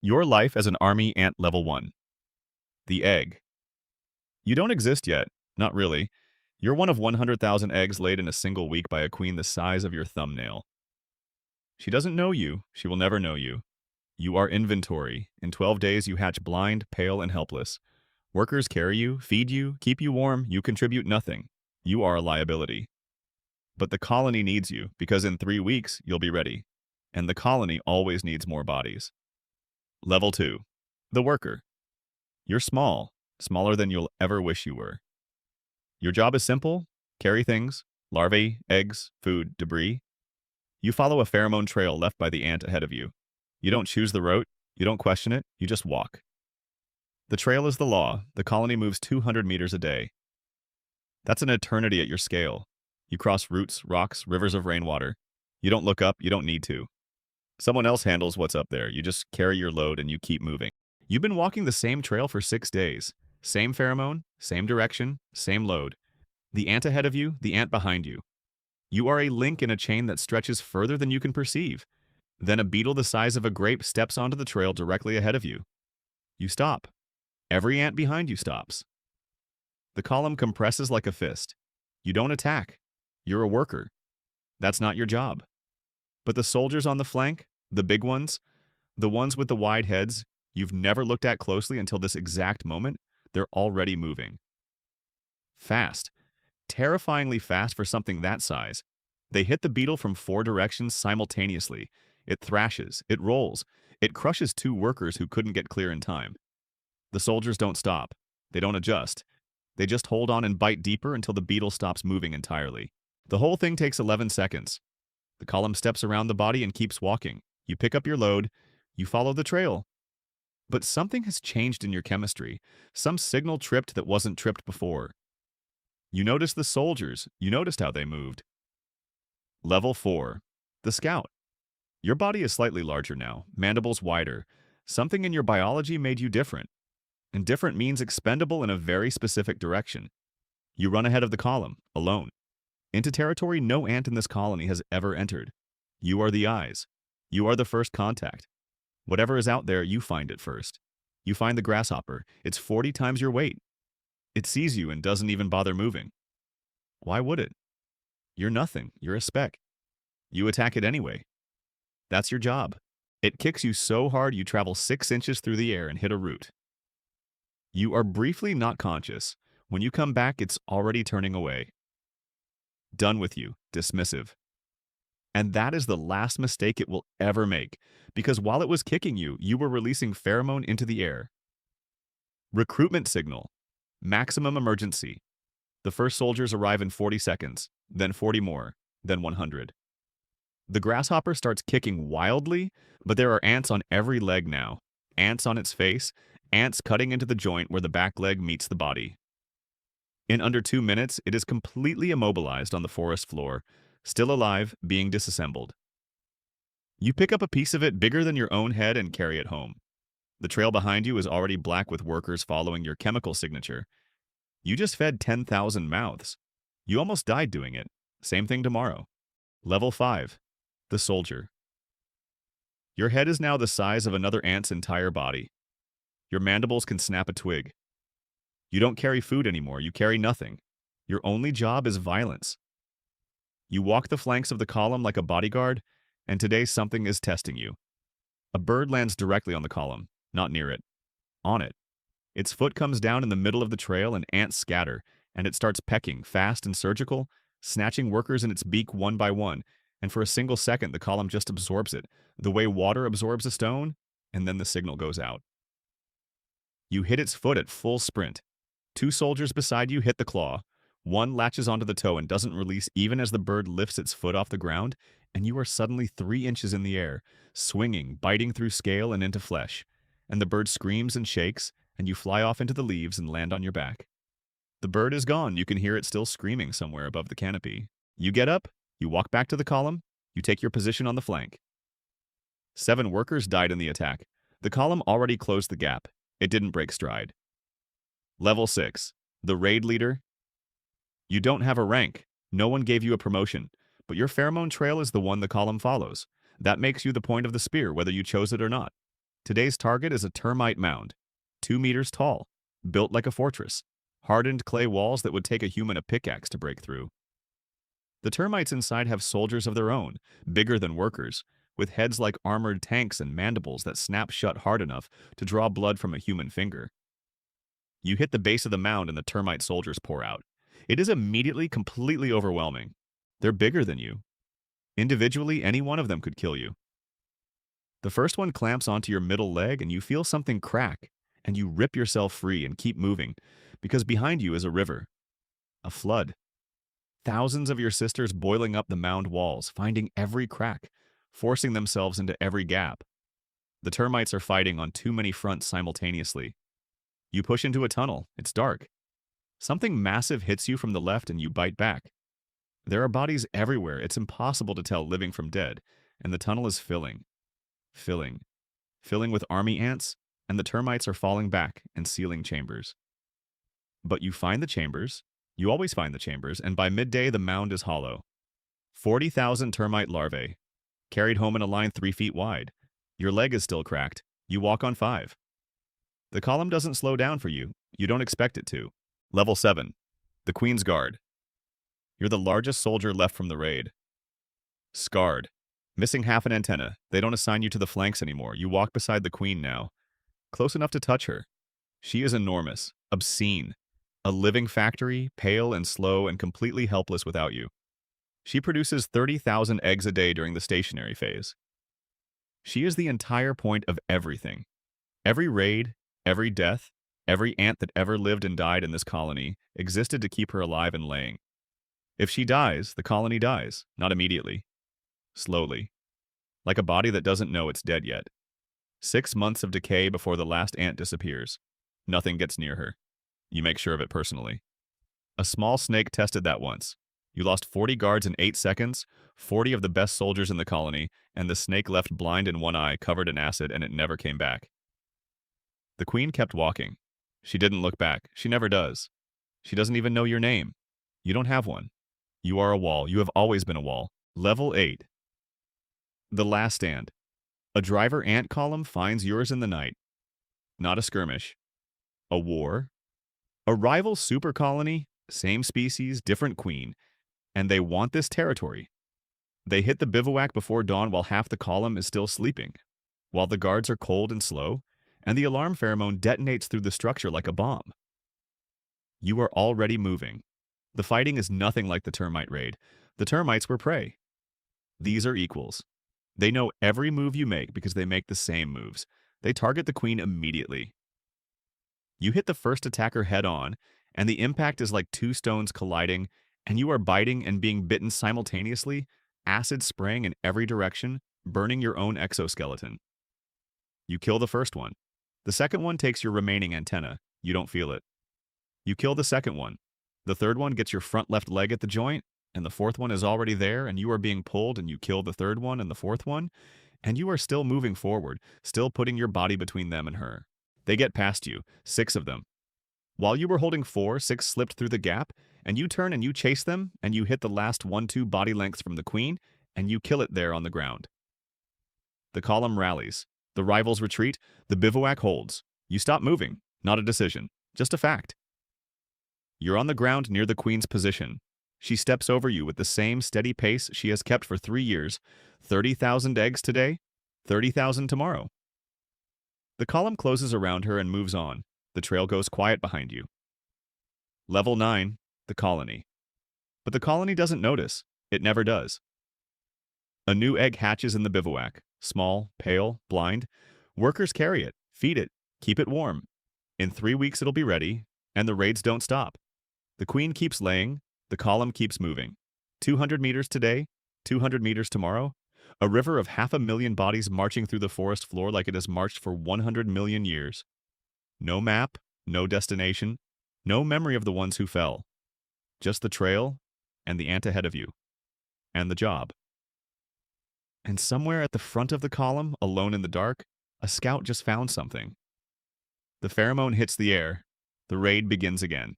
Your life as an army ant level 1. The egg. You don't exist yet. Not really. You're one of 100,000 eggs laid in a single week by a queen the size of your thumbnail. She doesn't know you. She will never know you. You are inventory. In 12 days, you hatch blind, pale, and helpless. Workers carry you, feed you, keep you warm. You contribute nothing. You are a liability. But the colony needs you, because in 3 weeks, you'll be ready. And the colony always needs more bodies. Level 2. The worker. You're small, smaller than you'll ever wish you were. Your job is simple: carry things, larvae, eggs, food, debris. You follow a pheromone trail left by the ant ahead of you. You don't choose the route, you don't question it, you just walk. The trail is the law. The colony moves 200 meters a day. That's an eternity at your scale. You cross roots, rocks, rivers of rainwater. You don't look up, you don't need to. Someone else handles what's up there. You just carry your load and you keep moving. You've been walking the same trail for 6 days. Same pheromone, same direction, same load. The ant ahead of you, the ant behind you. You are a link in a chain that stretches further than you can perceive. Then a beetle the size of a grape steps onto the trail directly ahead of you. You stop. Every ant behind you stops. The column compresses like a fist. You don't attack. You're a worker. That's not your job. But the soldiers on the flank, the big ones, the ones with the wide heads you've never looked at closely until this exact moment, they're already moving. Fast. Terrifyingly fast for something that size. They hit the beetle from 4 directions simultaneously. It thrashes, it rolls, it crushes 2 workers who couldn't get clear in time. The soldiers don't stop. They don't adjust. They just hold on and bite deeper until the beetle stops moving entirely. The whole thing takes 11 seconds. The column steps around the body and keeps walking. You pick up your load. You follow the trail. But something has changed in your chemistry. Some signal tripped that wasn't tripped before. You noticed the soldiers. You noticed how they moved. Level 4. The scout. Your body is slightly larger now, mandibles wider. Something in your biology made you different. And different means expendable in a very specific direction. You run ahead of the column, alone. Into territory no ant in this colony has ever entered. You are the eyes. You are the first contact. Whatever is out there, you find it first. You find the grasshopper. It's 40 times your weight. It sees you and doesn't even bother moving. Why would it? You're nothing. You're a speck. You attack it anyway. That's your job. It kicks you so hard you travel 6 inches through the air and hit a root. You are briefly not conscious. When you come back, it's already turning away. Done with you. Dismissive. And that is the last mistake it will ever make, because while it was kicking you, you were releasing pheromone into the air. Recruitment signal. Maximum emergency. The first soldiers arrive in 40 seconds, then 40 more, then 100. The grasshopper starts kicking wildly, but there are ants on every leg now. Ants on its face, ants cutting into the joint where the back leg meets the body. In under 2 minutes, it is completely immobilized on the forest floor, still alive, being disassembled. You pick up a piece of it bigger than your own head and carry it home. The trail behind you is already black with workers following your chemical signature. You just fed 10,000 mouths. You almost died doing it. Same thing tomorrow. Level 5. The soldier. Your head is now the size of another ant's entire body. Your mandibles can snap a twig. You don't carry food anymore. You carry nothing. Your only job is violence. You walk the flanks of the column like a bodyguard, and today something is testing you. A bird lands directly on the column, not near it. On it. Its foot comes down in the middle of the trail and ants scatter, and it starts pecking, fast and surgical, snatching workers in its beak one by one, and for a single second the column just absorbs it, the way water absorbs a stone, and then the signal goes out. You hit its foot at full sprint. 2 soldiers beside you hit the claw. One latches onto the toe and doesn't release even as the bird lifts its foot off the ground, and you are suddenly 3 inches in the air, swinging, biting through scale and into flesh. And the bird screams and shakes, and you fly off into the leaves and land on your back. The bird is gone. You can hear it still screaming somewhere above the canopy. You get up, you walk back to the column, you take your position on the flank. 7 workers died in the attack. The column already closed the gap. It didn't break stride. Level 6. The raid leader. You don't have a rank. No one gave you a promotion, but your pheromone trail is the one the column follows. That makes you the point of the spear, whether you chose it or not. Today's target is a termite mound, 2 meters tall, built like a fortress, hardened clay walls that would take a human a pickaxe to break through. The termites inside have soldiers of their own, bigger than workers, with heads like armored tanks and mandibles that snap shut hard enough to draw blood from a human finger. You hit the base of the mound and the termite soldiers pour out. It is immediately completely overwhelming. They're bigger than you. Individually, any one of them could kill you. The first one clamps onto your middle leg and you feel something crack, and you rip yourself free and keep moving, because behind you is a river, a flood. Thousands of your sisters boiling up the mound walls, finding every crack, forcing themselves into every gap. The termites are fighting on too many fronts simultaneously. You push into a tunnel. It's dark. Something massive hits you from the left and you bite back. There are bodies everywhere. It's impossible to tell living from dead, and the tunnel is filling with army ants, and the termites are falling back and sealing chambers. But you find the chambers. You always find the chambers, and by midday the mound is hollow. 40,000 termite larvae, carried home in a line 3 feet wide. Your leg is still cracked. You walk on 5. The column doesn't slow down for you. You don't expect it to. Level 7. The Queen's Guard. You're the largest soldier left from the raid. Scarred. Missing half an antenna. They don't assign you to the flanks anymore. You walk beside the Queen now. Close enough to touch her. She is enormous, obscene. A living factory, pale and slow and completely helpless without you. She produces 30,000 eggs a day during the stationary phase. She is the entire point of everything. Every raid, every death, every ant that ever lived and died in this colony existed to keep her alive and laying. If she dies, the colony dies, not immediately. Slowly. Like a body that doesn't know it's dead yet. 6 months of decay before the last ant disappears. Nothing gets near her. You make sure of it personally. A small snake tested that once. You lost 40 guards in 8 seconds, 40 of the best soldiers in the colony, and the snake left blind in one eye, covered in acid, and it never came back. The Queen kept walking. She didn't look back. She never does. She doesn't even know your name. You don't have one. You are a wall. You have always been a wall. Level 8. The Last Stand. A driver ant column finds yours in the night. Not a skirmish. A war. A rival super colony, same species, different queen, and they want this territory. They hit the bivouac before dawn while half the column is still sleeping, while the guards are cold and slow, and the alarm pheromone detonates through the structure like a bomb. You are already moving. The fighting is nothing like the termite raid. The termites were prey. These are equals. They know every move you make because they make the same moves. They target the queen immediately. You hit the first attacker head on, and the impact is like 2 stones colliding, and you are biting and being bitten simultaneously, acid spraying in every direction, burning your own exoskeleton. You kill the first one. The second one takes your remaining antenna. You don't feel it. You kill the second one. The third one gets your front left leg at the joint, and the fourth one is already there, and you are being pulled, and you kill the third one and the fourth one, and you are still moving forward, still putting your body between them and her. They get past you, 6 of them. While you were holding 4, 6 slipped through the gap, and you turn and you chase them, and you hit the last 1-2 body lengths from the queen, and you kill it there on the ground. The column rallies. The rivals retreat. The bivouac holds. You stop moving. Not a decision. Just a fact. You're on the ground near the queen's position. She steps over you with the same steady pace she has kept for 3 years. 30,000 eggs today, 30,000 tomorrow. The column closes around her and moves on. The trail goes quiet behind you. Level 9, the colony. But the colony doesn't notice. It never does. A new egg hatches in the bivouac. Small, pale, blind. Workers carry it, feed it, keep it warm. In 3 weeks it'll be ready, and the raids don't stop. The queen keeps laying. The column keeps moving. 200 meters today, 200 meters tomorrow. A river of 500,000 bodies marching through the forest floor like it has marched for 100 million years. No map, no destination, no memory of the ones who fell. Just the trail and the ant ahead of you. And the job. And somewhere at the front of the column, alone in the dark, a scout just found something. The pheromone hits the air. The raid begins again.